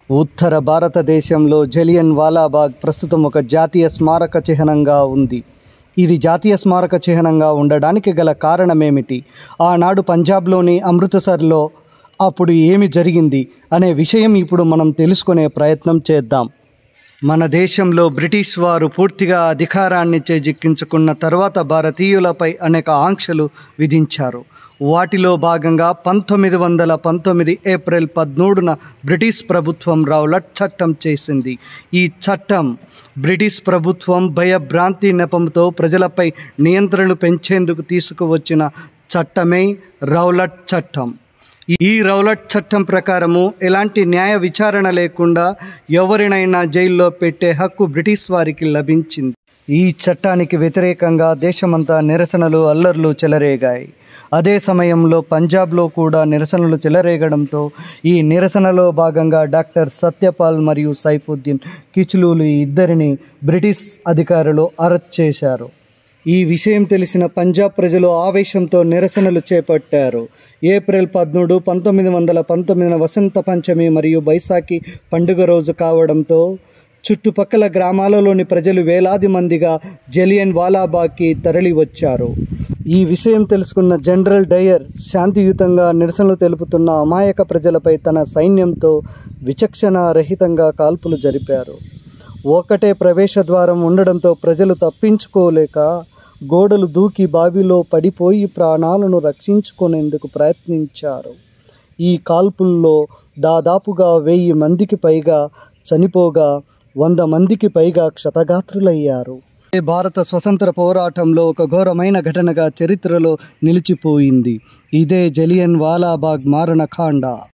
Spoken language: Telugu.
ఉత్తర భారతదేశంలో జలియన్ వాలాబాగ్ ప్రస్తుతం ఒక జాతీయ స్మారక చిహ్నంగా ఉంది. ఇది జాతీయ స్మారక చిహ్నంగా ఉండడానికి గల కారణమేమిటి? ఆనాడు పంజాబ్లోని అమృతసర్లో అప్పుడు ఏమి జరిగింది అనే విషయం ఇప్పుడు మనం తెలుసుకునే ప్రయత్నం చేద్దాం. మన దేశంలో బ్రిటిష్ వారు పూర్తిగా అధికారాన్ని చేజిక్కించుకున్న తర్వాత భారతీయులపై అనేక ఆంక్షలు విధించారు. వాటిలో భాగంగా 1919 ఏప్రిల్ 13న బ్రిటిష్ ప్రభుత్వం రౌలట్ చట్టం చేసింది. ఈ చట్టం బ్రిటిష్ ప్రభుత్వం భయభ్రాంతి నెపంతో ప్రజలపై నియంత్రణలు పెంచేందుకు తీసుకువచ్చిన చట్టమే రౌలట్ చట్టం. ఈ రౌలట్ చట్టం ప్రకారము ఎలాంటి న్యాయ విచారణ లేకుండా ఎవరినైనా జైల్లో పెట్టే హక్కు బ్రిటిష్ వారికి లభించింది. ఈ చట్టానికి వ్యతిరేకంగా దేశమంతా నిరసనలు, అల్లర్లు చెలరేగాయి. అదే సమయంలో పంజాబ్లో కూడా నిరసనలు చెలరేగడంతో ఈ నిరసనలో భాగంగా డాక్టర్ సత్యపాల్ మరియు సైఫుద్దీన్ కిచ్లూలు ఇద్దరిని బ్రిటిష్ అధికారులు అరెస్ట్ చేశారు. ఈ విషయం తెలిసిన పంజాబ్ ప్రజలు ఆవేశంతో నిరసనలు చేపట్టారు. ఏప్రిల్ 13, 1919 వసంత పంచమి మరియు బైసాఖి పండుగ రోజు కావడంతో చుట్టుపక్కల గ్రామాలలోని ప్రజలు వేలాది మందిగా జలియన్ వాలాబాగ్కి తరలి వచ్చారు. ఈ విషయం తెలుసుకున్న జనరల్ డయర్ శాంతియుతంగా నిరసనలు తెలుపుతున్న అమాయక ప్రజలపై తన సైన్యంతో విచక్షణారహితంగా కాల్పులు జరిపారు. ఒకటే ప్రవేశ ద్వారం ఉండడంతో ప్రజలు తప్పించుకోలేక గోడలు దూకి బావిలో పడిపోయి ప్రాణాలను రక్షించుకునేందుకు ప్రయత్నించారు. ఈ కాల్పుల్లో దాదాపుగా 1000 మందికి పైగా చనిపోగా 100 మందికి పైగా క్షతగాత్రులయ్యారు. భారత స్వతంత్ర పోరాటంలో ఒక ఘోరమైన ఘటనగా చరిత్రలో నిలిచిపోయింది. ఇదే జలియన్ వాలాబాగ్ మారణకాండ.